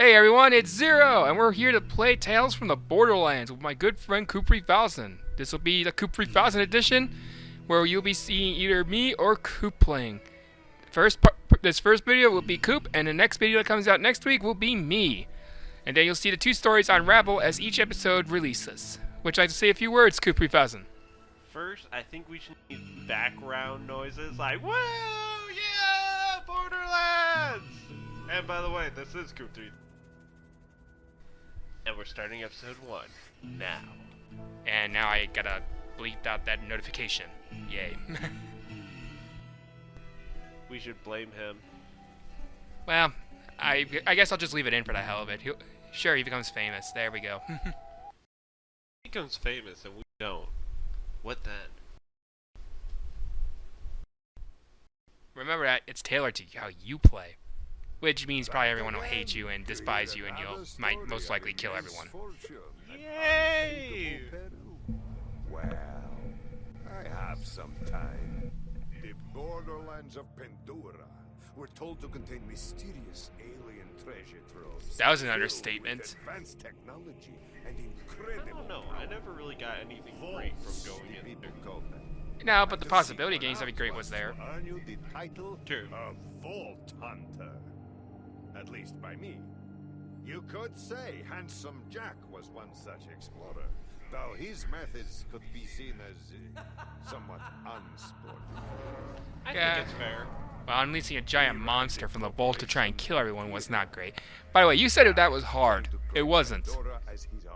Hey everyone, it's Zero, and we're here to play Tales from the Borderlands with my good friend Coop3000. This will be the Coop3000 edition, where you'll be seeing either me or Coop playing. This first video will be Coop, and the next video that comes out next week will be me. And then you'll see the two stories unravel as each episode releases. Would you like to say a few words, Coop3000? First, I think we should need background noises like, woo, yeah, Boarderlands! And by the way, this is Coop3000. And we're starting episode 1 now. And now I gotta bleep out that notification. Yay. We should blame him. Well, I guess I'll just leave it in for the hell of it. Sure, he becomes famous. There we go. He becomes famous and we don't. What then? Remember that it's tailored to how you play. Which means probably everyone will hate you and despise you, and you'll might most likely kill everyone. Yay! Well, I have some time. The Borderlands of Pandora were told to contain mysterious alien treasure troves. That was an filled with understatement. Advanced technology and I incredible. don't know, I never really got anything great from going in there. No, but the possibility of getting something great was there. Earn you the title True. of Vault Hunter. At least by me. You could say Handsome Jack was one such explorer, though his methods could be seen as somewhat unsporting. I Yeah. think it's fair. Well, unleashing a giant monster from the vault to try and kill everyone was not great. By the way, you said that was hard. It wasn't. Pandora as his own.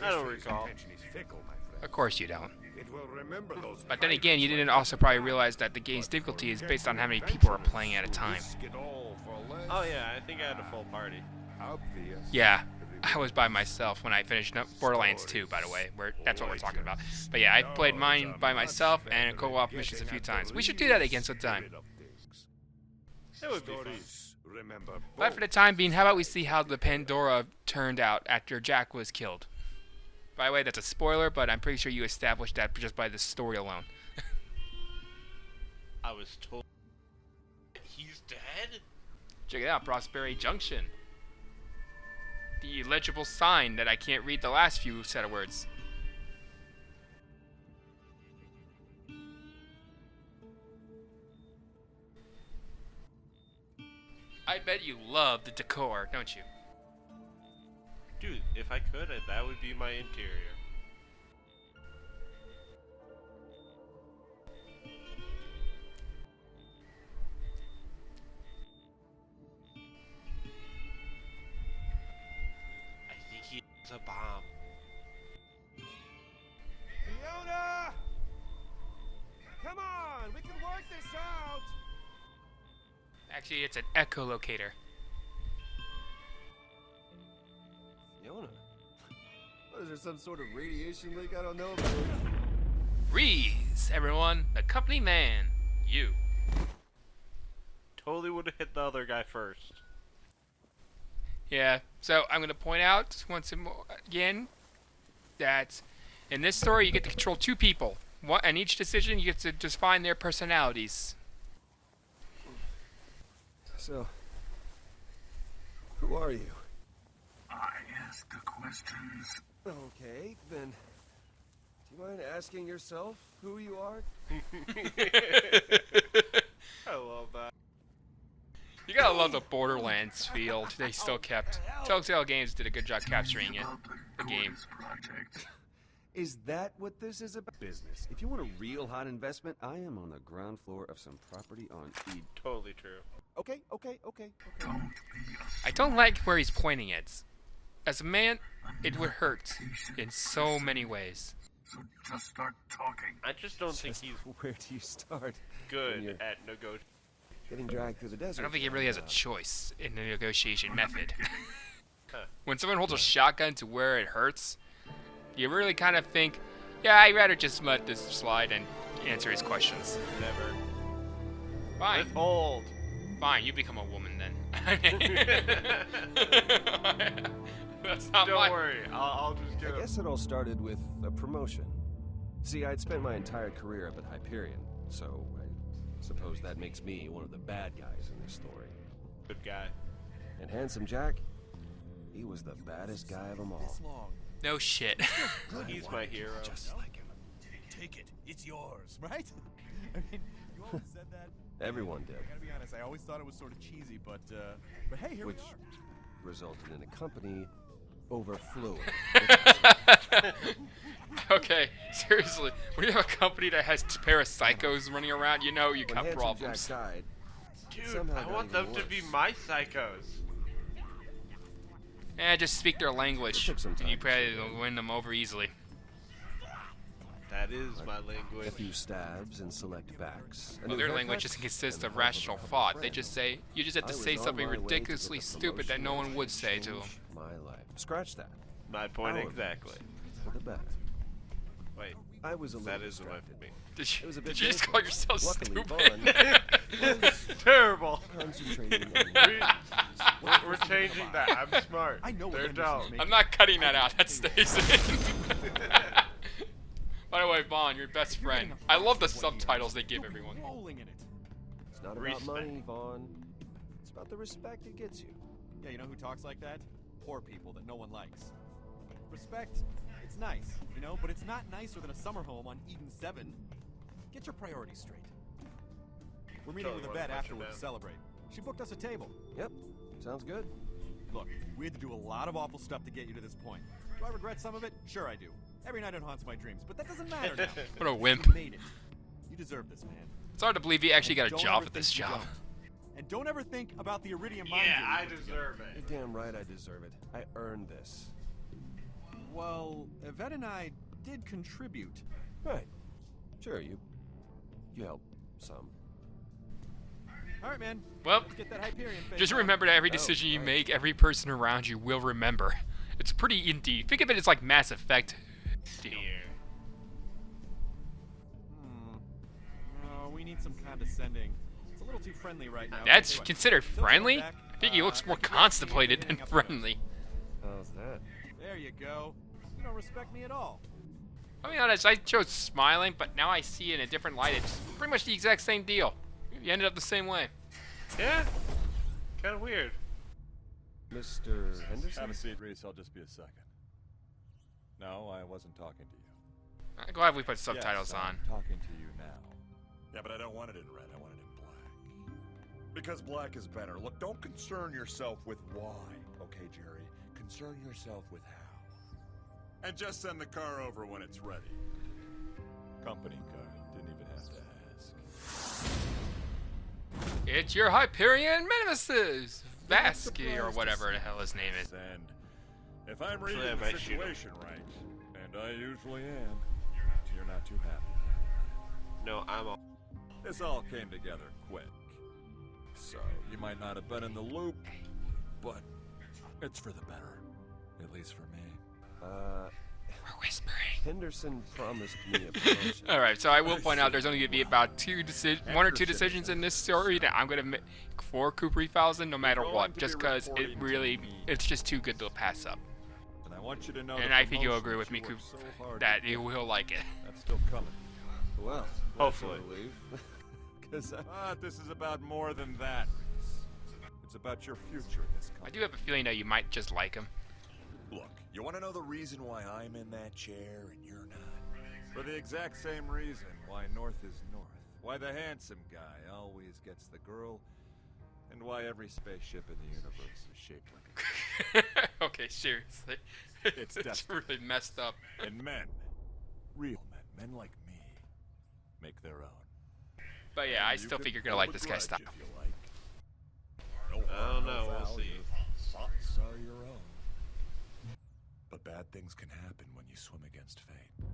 I don't History's recall. intention is fickle, my friend. Of course you don't. It will remember those But then nights again, you when didn't also probably realize that the game's difficulty is based on how many people are playing at a time. risk it all for less. Oh yeah, I think I had a full party. Obvious. Yeah, I was by myself when I finished Borderlands 2, by the way. That's what we're talking about. But yeah, I've played mine by myself and co-op missions a few times. We should do that again sometime. It would be fun. Stories, remember But for the time being, how about we see how the Pandora turned out after Jack was killed? By the way, that's a spoiler, but I'm pretty sure you established that just by the story alone. I was told he's dead? Check it out, Prosperity Junction. The illegible sign that I can't read the last few set of words. I bet you love the decor, don't you? Dude, if I could, that would be my interior. I think he has a bomb. Fiona! Come on, we can work this out! Actually, it's an echolocator. Fiona? What, is there some sort of radiation leak I don't know about? Reese, everyone, the company man, you. Totally would have hit the other guy first. Yeah, so I'm going to point out once more again that in this story you get to control two people. And each decision you get to define their personalities. So, who are you? I ask the questions. Okay, then, do you mind asking yourself who you are? I love that. You gotta love the Borderlands feel they still kept. Telltale Games did a good job capturing it. The game. Project. Is that what this is about? Business. If you want a real hot investment, I am on the ground floor of some property on Eden. Totally true. Okay. Don't be a I don't like where he's pointing it. As a man, it would hurt in so many ways. so just start talking. I just don't think he's Where do you start? good you're- at negotiating. Getting dragged through the desert. I don't think he really has a choice in the negotiation method. Huh. When someone holds a shotgun to where it hurts, you really kind of think, yeah, I'd rather just let this slide and answer his questions. Never. Fine. Withhold. Fine, you become a woman then. That's not Don't my... worry, I'll just I get guess it all started with a promotion. See, I'd spent my entire career up at Hyperion, so I suppose that makes me one of the bad guys in this story. good guy. And Handsome Jack, he was the baddest guy of them all. No shit. He's my hero. Just like him. Take it. It's yours, right? I mean, you always said that. Everyone did. I gotta be honest, I always thought it was sort of cheesy, but hey, here Which we are. resulted in a company overflowing. Okay, seriously. When you have a company that has a pair of psychos running around, you know you When got Handsome problems. Jack died, Dude, somehow I got want even them to be worse. my psychos. Just speak their language, It took some and you time to probably figure will win them over easily. That is my a language. few stabs and select backs. a Well, new their haircut, language doesn't consist and of the help rational a couple thought. They friends. just say, you just have to I say was on something my way to get ridiculously the stupid that no promotion one would that say to them. changed my life. Scratch that. My point Our exactly. For the better. Wait, I was a little that is what I distracted. mean. Did It you, was a did bit you just painful. call yourself Luckily, stupid? Terrible. Concentrating We're changing that. I'm smart. I know what They're Henderson's dumb. making. I'm not cutting that out. That stays in. By the way, Vaughn, your best friend. I love the subtitles they give everyone. Rolling in it. It's not about Respect. money, Vaughn. It's about the respect it gets you. Yeah, you know who talks like that? Poor people that no one likes. Respect, it's nice, you know, but it's not nicer than a summer home on Eden 7. Get your priorities straight. We're meeting Totally with wanna Yvette punch him afterwards down. to celebrate. She booked us a table. Yep. Sounds good. Look, we had to do a lot of awful stuff to get you to this point. Do I regret some of it? Sure I do. Every night it haunts my dreams, but that doesn't matter now. What a wimp. You made it. You deserve this, man. It's hard to believe he actually got a Don't job ever at this think you job. don't. And don't ever think about the iridium mine Yeah, deal I you put deserve together. it. You're damn right I deserve it. I earned this. Well, Yvette and I did contribute. Right. Sure, you help some. All right, man. Well, Let's get that Hyperion face just on. remember that every Oh, decision you right. make, every person around you will remember. It's pretty indie. Think of it as like Mass Effect. Deal. No, we need some condescending. It's a little too friendly right now. That's Tell you what, considered till we come friendly? back, I think he looks more I could get constipated you than hanging up the notes. friendly. How's that? There you go. You don't respect me at all. I'll be honest, I chose smiling, but now I see it in a different light. It's pretty much the exact same deal. You ended up the same way. Yeah. Kind of weird. Mr. Henderson? Have a seat, Reese. I'll just be a second. No, I wasn't talking to you. I'm glad we put subtitles Yes, on. I'm talking to you now. Yeah, but I don't want it in red. I want it in black. Because black is better. Look, don't concern yourself with why, okay, Jerry? Concern yourself with how. And just send the car over when it's ready. Company car. Didn't even have to ask. It's your Hyperion Nemesis! Vasky, or whatever the hell his name is. And if I'm reading I the might shoot him. situation right, and I usually am, you're not too happy. No, I'm all. This all came together quick. So, you might not have been in the loop, but it's for the better. At least for me. We're whispering. Henderson promised me a promotion. Alright, so I will point out there's only going to be about one or two decisions in this story that I'm going to make for Coop3000 no matter what, just because it really, it's just too good to pass up. And I want you to know And the I think you'll promotion agree with that me, you Coop, worked so hard that to you get, will like it. that's still coming. Well, Hopefully. Because But this is about more than that. It's about your future in this I company. do have a feeling that you might just like him. Look, you want to know the reason why I'm in that chair and you're not? For the exact same reason why North is North. Why the handsome guy always gets the girl. And why every spaceship in the universe is shaped like a Okay, seriously. It's It's desperate. really messed up. And men, real men like me, make their own. But yeah, I You still can think you're gonna hold like a this guy's grudge style. if you like. No I harm, don't no know, we'll foul, see. your thoughts are your own. But bad things can happen when you swim against fate.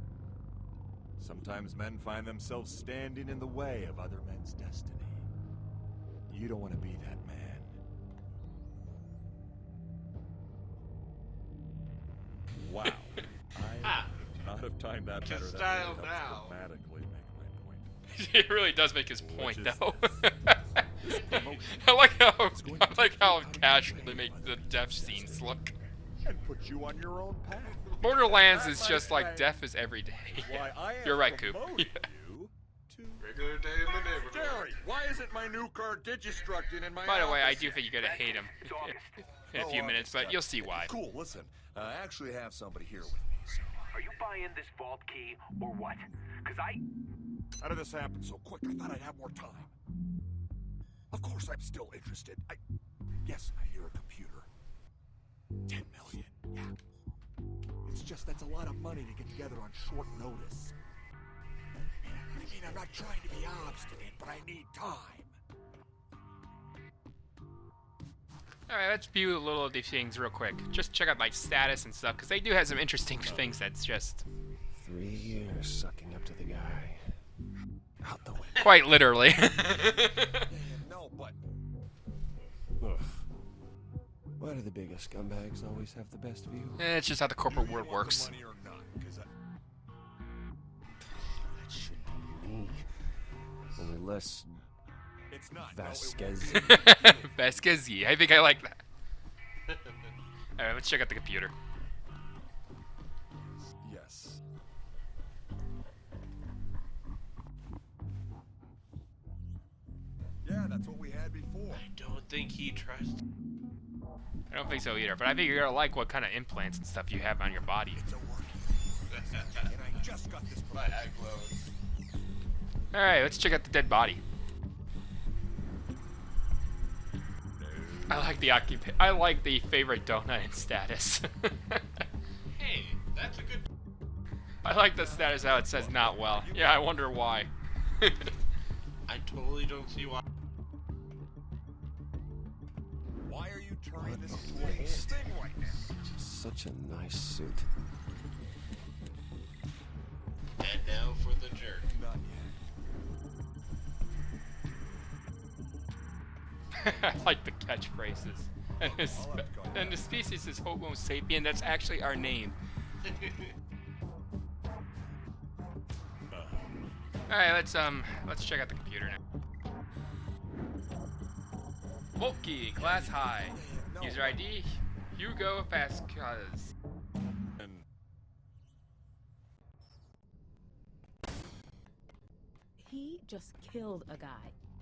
Sometimes men find themselves standing in the way of other men's destiny. You don't want to be that man. Wow. I would not have timed that better. Just That style really now. helps dramatically make my point. It really does make his point, Which is though. this promotion I like how casual they make the death scenes look. and put you on your own path. Borderlands That, is my just like friend, death is every day. is why I am You're right, Coop. promoting Yeah. you to regular day in the neighborhood. Jerry, why isn't my new car digistructing in my By the way, I office do think you're gonna hate him in a few minutes, but you'll see why. Cool, listen. I actually have somebody here with me, so... Are you buying this vault key or what? Because How did this happen so quick? I thought I'd have more time. Of course I'm still interested. Yes, I hear a computer. 10 million, yeah. It's just that's a lot of money to get together on short notice. I mean, I'm not trying to be obstinate, but I need time. Alright, let's view a little of these things real quick. Just check out like status and stuff, because they do have some interesting things that's just 3 years sucking up to the guy. Out the window. quite literally. No, but... Ugh. Why do the biggest scumbags always have the best view? It's just how the corporate world works. Money or not, 'cause That should be me. Only less it's not. Vasquez. Vasquez, I think I like that. Alright, let's check out the computer. Yes. Yeah, that's what we had before. I don't think he trusts. I don't think so either, but I think you're gonna like what kind of implants and stuff you have on your body. It's a working. And I just got this My eye glows. Alright, let's check out the dead body. I like the I like the favorite donut in status. Hey, that's a good. I like the status how it says not well. Yeah, I wonder why. I totally don't see why. Why are you turning this into a whole thing right now? Such a nice suit. And now for the jerk. Not yet. I like the catchphrases. And the species is Homo sapien. That's actually our name. All right, let's check out the computer now. Volky, class high. User ID Hugo Vasquez. And He just killed a guy.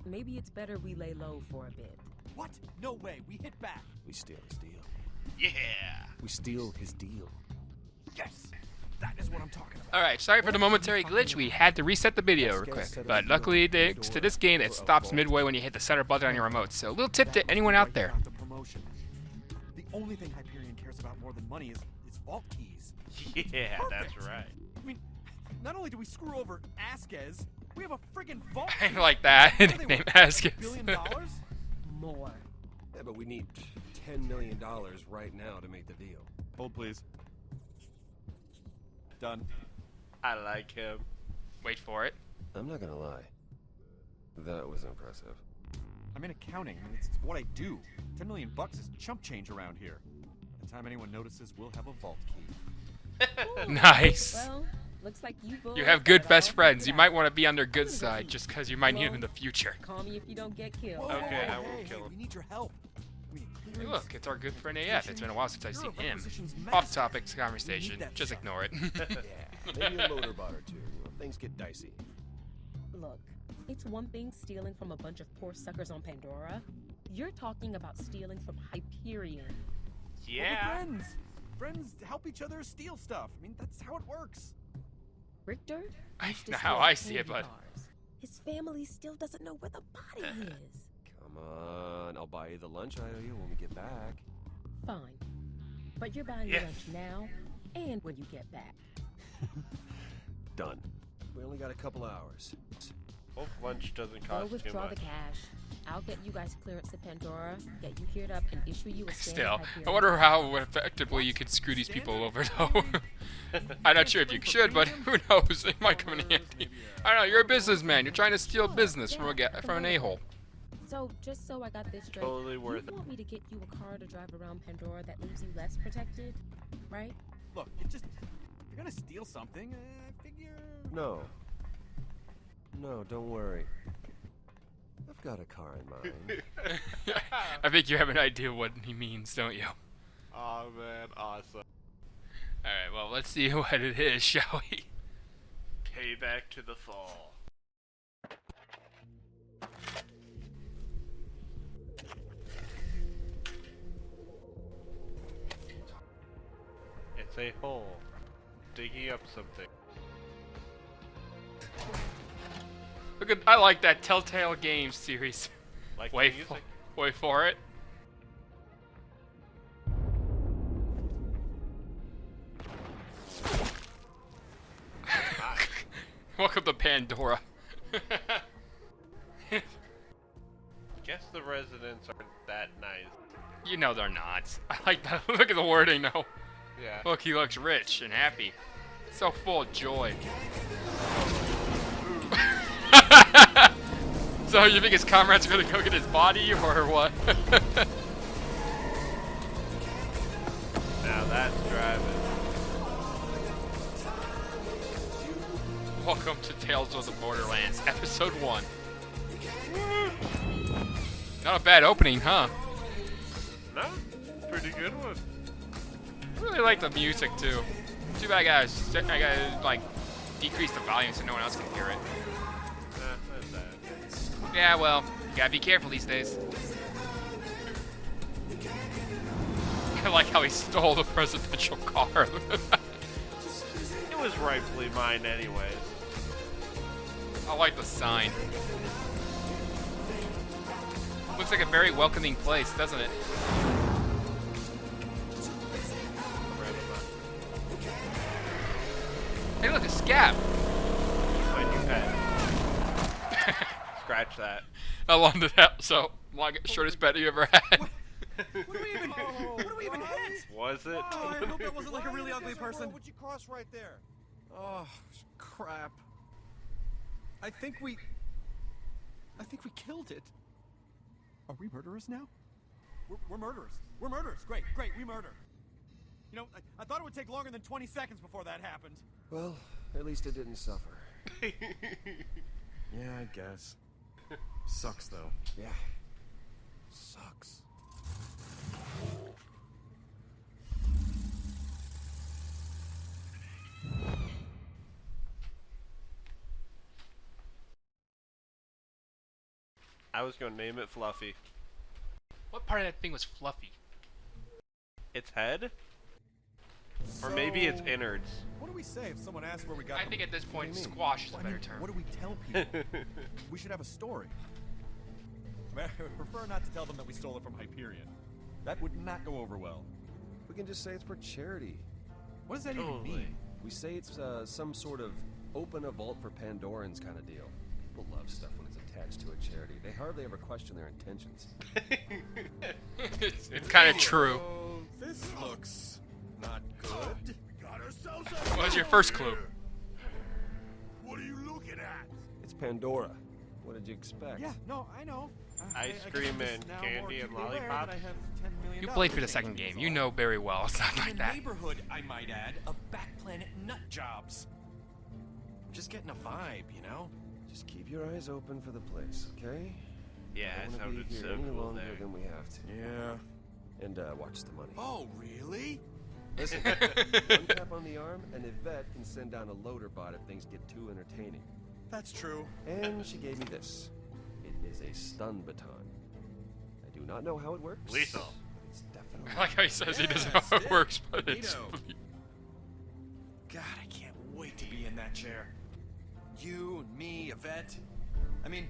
Maybe it's better we lay low for a bit. What? No way. We hit back. We steal his deal. Yeah. We steal his deal. Yes. That is what I'm talking about. Alright, sorry for the momentary glitch. We had to reset the video real quick. But luckily, thanks to this game, it stops midway when you hit the center button on your remote. So, a little tip to anyone out there. The promotion. The only thing Hyperion cares about more than money is vault keys. Yeah, that's Perfect. right. I mean, not only do we screw over Vasquez, we have a friggin' vault I key. like that. What are they Name worth, Vasquez. $1 billion? More. Yeah, but we need $10 million right now to make the deal. Hold, please. Done. I like him. Wait for it. I'm not gonna lie. That was impressive. I'm in accounting. It's what I do. $10 million is chump change around here. By the time anyone notices, we'll have a vault key. Nice. Well, looks like you boys You have good got it best all friends. figured You out. might want to be on their good side just because you might need them in the future. Call me if you don't get killed. Whoa, Okay, whoa, I whoa, won't hey, kill hey, him. We need your help. We need Hey, clearance. look, it's our good friend AF. It's been a while since I've seen Your him. requisition's Off massive. topic We conversation. need that Just stuff. ignore it. Yeah, maybe a motor bot or two. Things get dicey. Look, it's one thing stealing from a bunch of poor suckers on Pandora. You're talking about stealing from Hyperion. Well, we're Yeah. friends. Friends help each other steal stuff. I mean, that's how it works. Richter? I used to know how steal I see it, candy but bars. His family still doesn't know where the body is. Come on, I'll buy you the lunch I owe you when we get back. Fine. But you're buying Yeah. lunch now and when you get back. Done. We only got a couple hours. Hope lunch doesn't Go cost too withdraw much. the cash. I'll get you guys clearance to Pandora, get you geared up, and issue you a standard still, Hyperion. I wonder how effectively you could screw these people over, though. I'm not sure if you should, but who knows? It might come in handy. I don't know. You're a businessman. You're trying to steal business from an a-hole. So, just so I got this straight, Totally worth you it. want me to get you a car to drive around Pandora that leaves you less protected, right? Look, it just... If you're gonna steal something, I figure... No. No, don't worry. I've got a car in mind. I think you have an idea what he means, don't you? Oh man, awesome. Alright, well, let's see what it is, shall we? Payback to the fall. It's a hole. Digging up something. Look at, I like that Telltale Games series. Like the Wait music. wait for it. Welcome to Pandora. Guess the residents aren't that nice. You know they're not. I like that. Look at the wording though. Yeah. Look, he looks rich and happy. So full of joy. So you think his comrades are gonna go get his body or what? Now that's driving. Welcome to Tales of the Borderlands, Episode 1. Not a bad opening, huh? No, pretty good one. I really like the music too. Too bad I gotta like decrease the volume so no one else can hear it. That's bad. Yeah, well, you gotta be careful these days. I like how he stole the presidential car. It was rightfully mine anyways. I like the sign. Looks like a very welcoming place, doesn't it? Hey, look, a scab. My new pet. Scratch that. How long did that? So, shortest pet you ever had? What do we even hit? Was it? Oh, I hope that wasn't like a really ugly person. What'd you cross right there? Oh, crap. I think we killed it. Are we murderers now? We're murderers. We're murderers. Great, we murder. You know, I thought it would take longer than 20 seconds before that happened. Well, at least it didn't suffer. Yeah, I guess. Sucks, though. Yeah. Sucks. I was gonna name it Fluffy. What part of that thing was fluffy? Its head? Or maybe its innards. What do we say if someone asks where we got I them? think at this point, What do you mean? squash is a Well, I better mean, term. What do we tell people? We should have a story. I mean, I would prefer not to tell them that we stole it from Hyperion. That would not go over well. We can just say it's for charity. What does that even Totally. mean? We say it's some sort of open a vault for Pandorans kind of deal. People love stuff when it's attached to a charity. They hardly ever question their intentions. It's kind of true. Oh, this looks not good. Got ourselves a What was your first clue? What are you looking at? It's Pandora. What did you expect? Yeah, no, I know. Ice I guess cream I'm just and now candy more and acutely aware lollipops? that I have $10 million You played for the saved second to game. me, You is know all. very well it's not like In a that. neighborhood, I might add, of back planet nut jobs. I'm just getting a vibe, you know? Just keep your eyes open for the place, okay? Yeah, I it don't wanna sounded be here so any cool longer there. than we have to. Yeah. And watch the money. Oh, really? Listen, one tap on the arm, and Yvette can send down a loader bot if things get too entertaining. That's true. And she gave me this. It is a stun baton. I do not know how it works. Lethal. It's definitely. I like how he says he doesn't Yeah, know how it stick. works, but it's. Neato. God, I can't wait to be in that chair. You and me, Yvette. I mean,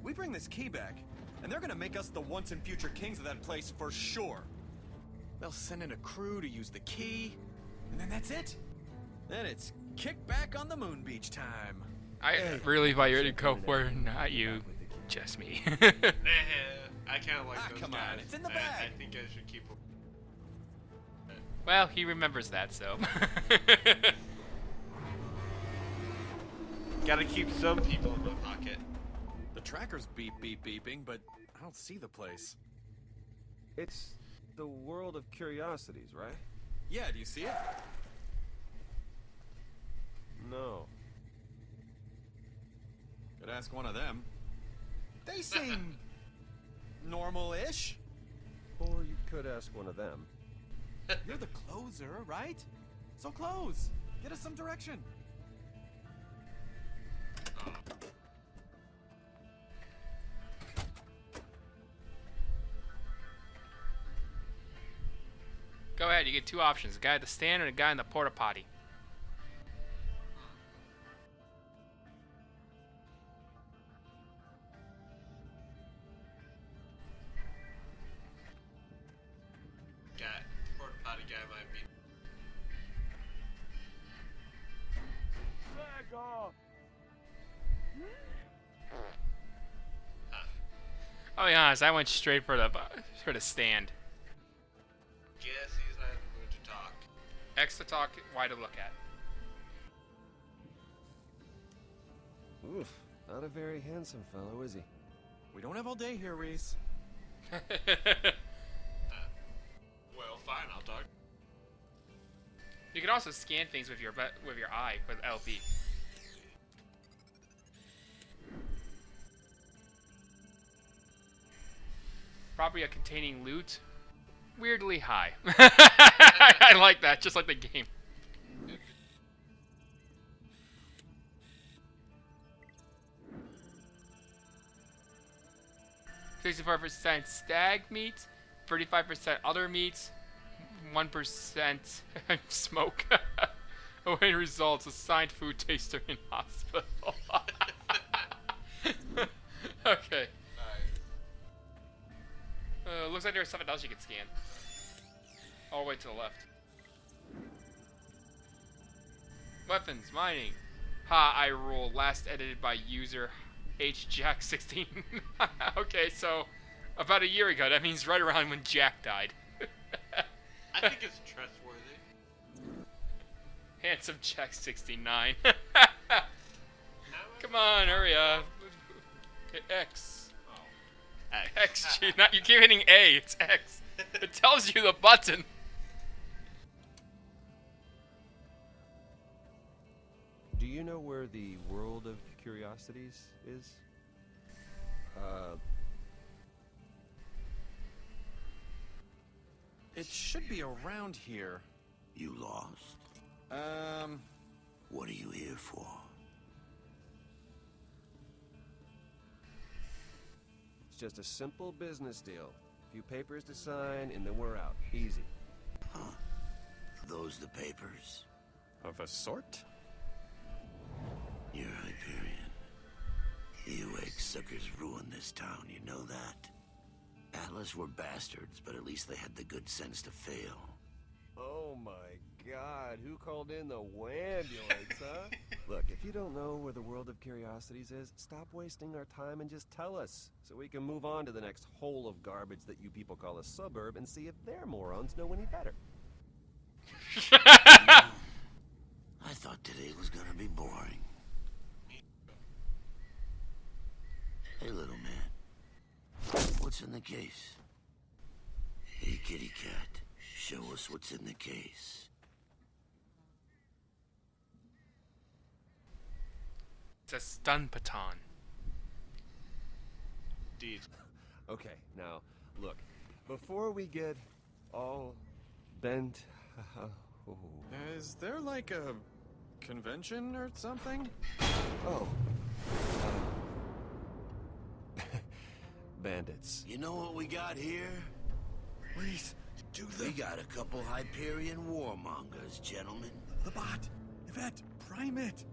we bring this key back, and they're gonna make us the once and future kings of that place for sure. They'll send in a crew to use the key, and then that's it. Then it's kick back on the moon beach time. I really thought you were go where not you, just me. I kind of like those come guys. on, it's in the I bag. think I should keep. Well, he remembers that, so. Gotta keep some people in my pocket. The tracker's beeping, but I don't see the place. It's the world of curiosities, right? Yeah, do you see it? No. Could ask one of them. They seem normal-ish. Or you could ask one of them. You're the closer, right? So close. Get us some direction. Go ahead, you get two options. A guy at the stand and a guy in the porta potty. Porta potty guy might be. I'll be honest, I went straight for the stand. Guess he's not in the mood to talk. X to talk, Y to look at. Oof, not a very handsome fellow, is he? We don't have all day here, Reese. Well, fine, I'll talk. You can also scan things with your eye with LB. Property containing loot, weirdly high. I like that, just like the game. 64% stag meat, 35% other meats, 1% smoke. Awaiting results, assigned food taster in hospital. Okay. Looks like there's something else you can scan. All the way to the left. Weapons, mining. Ha, I rule. Last edited by user HJack16. Okay, so about a year ago. That means right around when Jack died. I think it's trustworthy. Handsome Jack69. Come on, hurry up. Hit X. Oh. X. Not, you keep hitting A. It's X. It tells you the button. Do you know where the World of Curiosities is? It should be around here. You lost? What are you here for? It's just a simple business deal. A few papers to sign, and then we're out. Easy. Huh? Those the papers? Of a sort? You're Hyperion. You ex-suckers ruined this town, you know that? Atlas were bastards, but at least they had the good sense to fail. Oh my god, who called in the wambulance, huh? Look, if you don't know where the World of Curiosities is, stop wasting our time and just tell us, so we can move on to the next hole of garbage that you people call a suburb and see if their morons know any better. I thought today was gonna be boring. Hey, little man. What's in the case? Hey, kitty cat. Show us what's in the case. It's a stun baton. Indeed. Okay, now, look, before we get all bent... Is there like a convention or something? Oh. Bandits. You know what we got here? Reese, do We got a couple Hyperion warmongers, gentlemen. the bot. Yvette, prime it.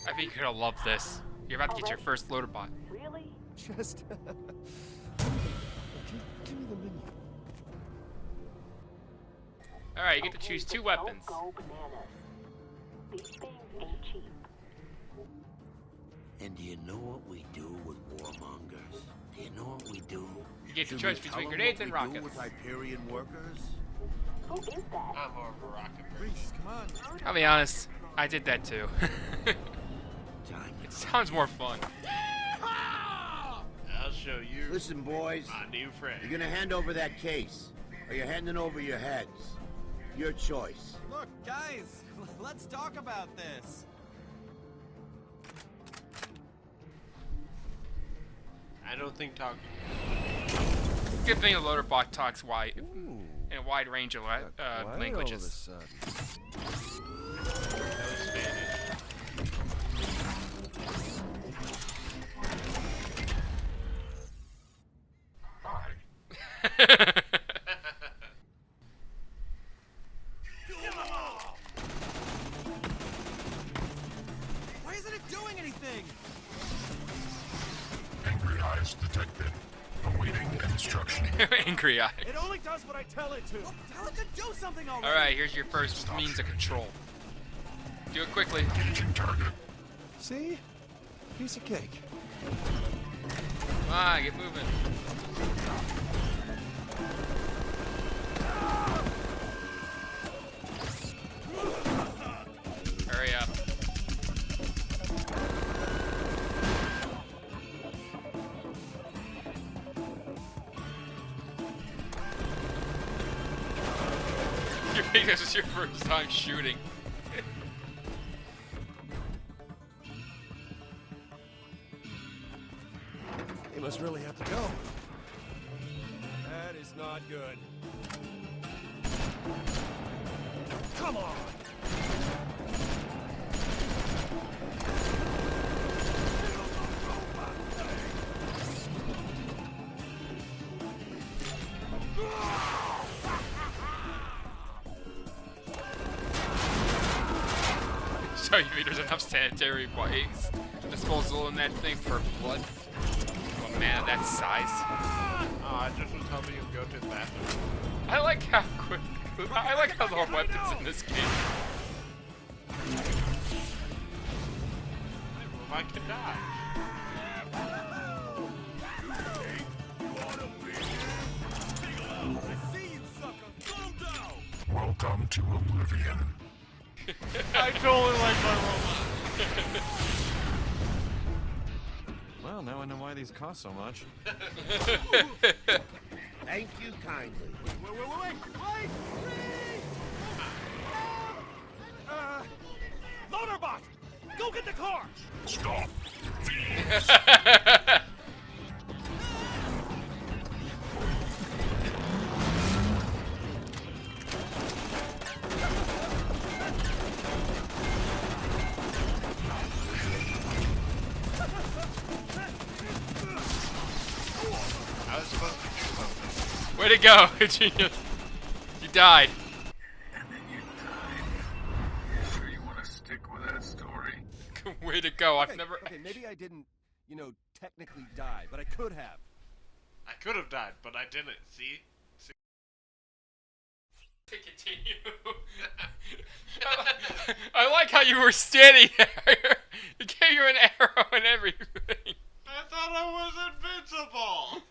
I think you're gonna love this. You're about to get your first loader bot. Really? Just... give me the menu. Alright, you get to choose two weapons. Don't go bananas. These things ain't cheap. And do you know what we do with warmongers? Do you know what we do? You get to Should choose we between tell 'em grenades what and we rockets. do with Hyperion workers? Who is that? I'm more of a rocket person. Reese, come on. I'll be honest, I did that too. Time It sounds more fun. I'll show you Listen, boys, my new friend. you're gonna hand over that case, or you're handing over your heads. Your choice. Look, guys, let's talk about this. I don't think talking. Good thing the loader bot talks wide Ooh. in a wide range of Quiet all of a languages. sudden. That was Spanish. working. Angry eyes detected. Awaiting instruction. Angry eye. It only does what I tell it to. Well, tell it to do something already. Alright, here's your first means of control. Do it quickly. Engaging target. See? Piece of cake. Come on, get moving. Hurry up. You think this is your first time shooting? He must really have to go. That is not good. Come on! So you mean there's enough sanitary waste disposal in that thing for blood? A man of that size? I just was helping him go to the bathroom. I like how quick. I like how there are weapons in this game. I could die. Welcome to Oblivion. I totally like my robot. Well, now I know why these cost so much. Thank you kindly. Wait! Loaderbot! Go get the car! Stop. I was supposed to do something. Way to go, genius. You died. And then you died. Sure you want to stick with that story? Way to go. I've Okay, never. okay, maybe I didn't, technically die, but I could have. I could have died, but I didn't. See? To continue. I like how you were standing there. It gave you an arrow and everything. I thought I was invincible.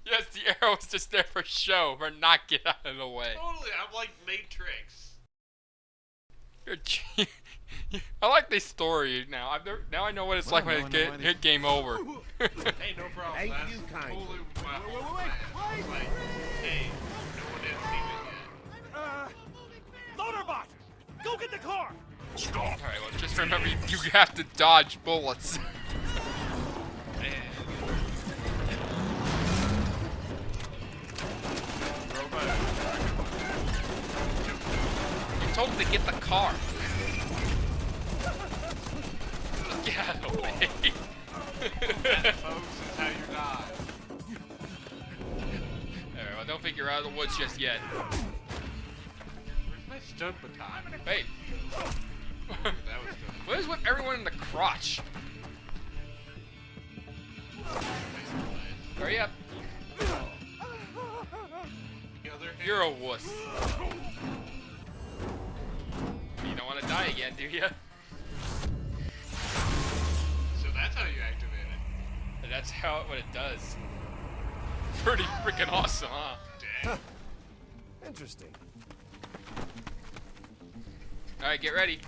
Yes, the arrow was just there for show, for not get out of the way. Totally, I'm like Matrix. You're I like this story now. Now I know what it's like when it hit game over. Hey, no problem. Thank That's you kindly. totally my whole plan. Like, hey, no one has seen it yet. Loaderbot! Go get the car! Stop. Alright, well, just remember you have to dodge bullets. You told him to get the car. Get out of the way. That, folks, is how you die. Alright, well, don't think you're out of the woods just yet. Where's my stun baton? Wait. That was dumb. What is with everyone in the crotch? Hurry up. The other hand. You're a wuss. You don't want to die again, do you? So that's how you activate it. That's what it does. Pretty freaking awesome, huh? Dang. Interesting. Alright, get ready.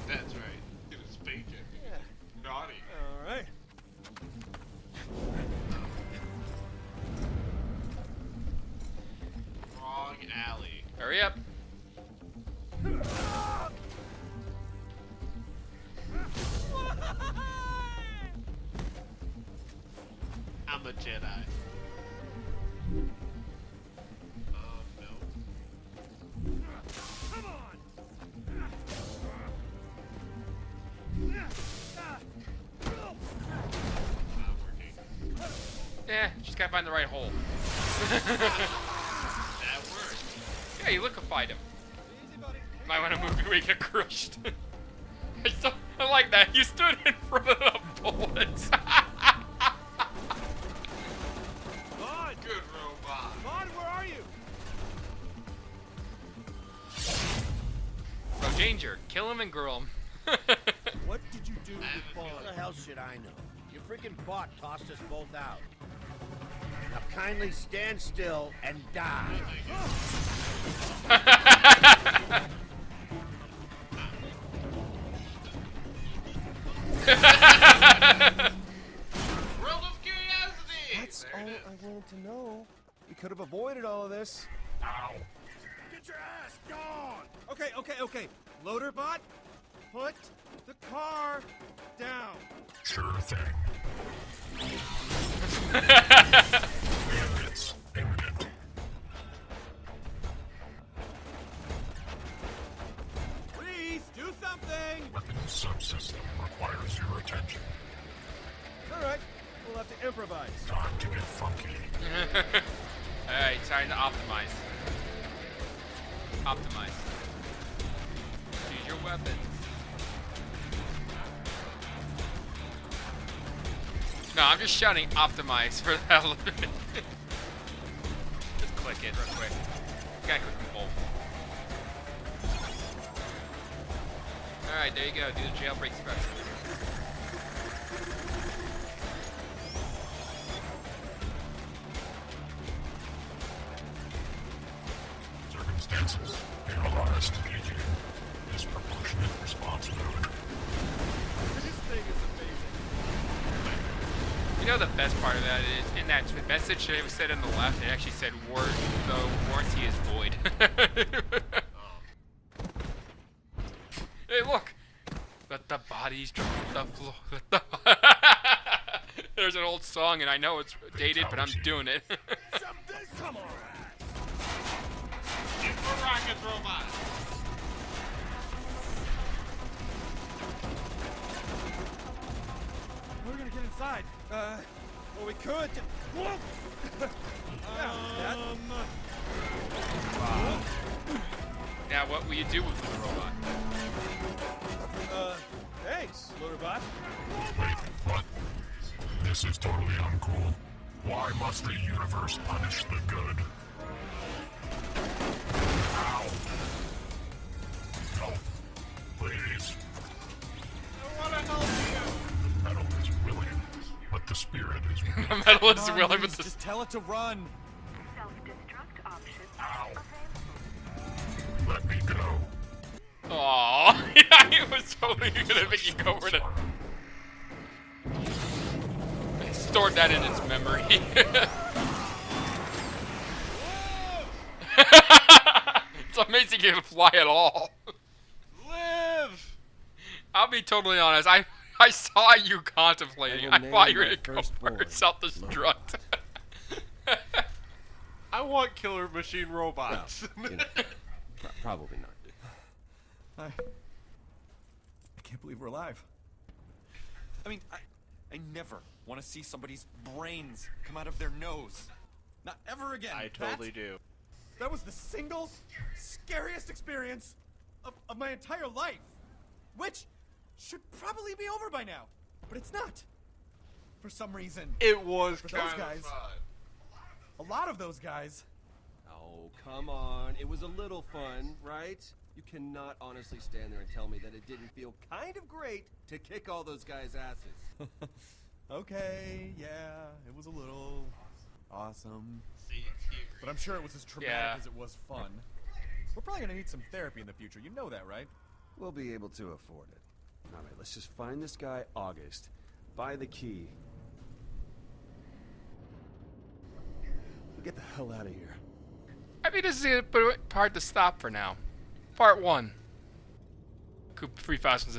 That's right. Get a spank it. Yeah. Naughty. All right. Wrong alley. Hurry up. I'm a Jedi. No. Come on! Not working. Yeah, just gotta find the right hole. That worked. Yeah, Hey, liquefied him. Might want to move before we get crushed. I like that. You stood in front of the bullets. Good robot. Vaughn, where are you? Bro, danger. Kill him and grill him. What did you do with Vaughn? How the hell should I know? Your freaking bot tossed us both out. Now kindly stand still and die. World of Curiosity! That's all I wanted to know. We could have avoided all of this. Get your ass gone! Okay. Loader bot, put the car down. Sure thing. Bandits imminent. Please do something. Weapons subsystem requires your attention. All right, we'll have to improvise. Time to get funky. Alright, time to optimize. Optimize. Choose your weapon. No, I'm just shouting optimize for the hell of it. Just click it real quick. You gotta click them both. Alright, there you go. Do the jailbreak special. Circumstances analyzed DG. Disproportionate response mode. This thing is amazing. You know the best part of that is, in that message that was said on the left, it actually said the warranty is void. Hey, look! Let the bodies drop the floor. There's an old song, and I know it's dated, but I'm doing it. Come on! Get the rocket robot. We're gonna get inside. Well, we could. Now, what will you do with the robot? Thanks, loader bot. Wait, what? This is totally uncool. Why must the universe punish the good? Ow. Help. Please. I want to help you. The metal is willing, but the spirit is weak. The metal is Come on, willing, Reese, but the... just tell it to run. Self-destruct option. Ow. Let me go. Aww. Yeah, he was totally gonna make you go over to... Stored that in its memory. It's amazing you can fly at all. Live! I'll be totally honest. I saw you contemplating. I thought you were gonna go firstborn. for self-destruct. I want killer machine robots. You know, probably not. I can't believe we're alive. I mean, I never want to see somebody's brains come out of their nose. Not ever again. I totally do. That was the single scariest experience of my entire life. Which should probably be over by now. But it's not. For some reason. It was For those kind guys. of fun. A lot of those guys. Oh, come on. It was a little fun, right? You cannot honestly stand there and tell me that it didn't feel kind of great to kick all those guys' asses. Okay, yeah, it was a little awesome. See, it's here. But I'm sure it was as traumatic Yeah. as it was fun. We're probably gonna need some therapy in the future. You know that, right? We'll be able to afford it. All right, let's just find this guy, August. Buy the key. We'll get the hell out of here. I mean, this is a part to stop for now. Part 1. Coop3000's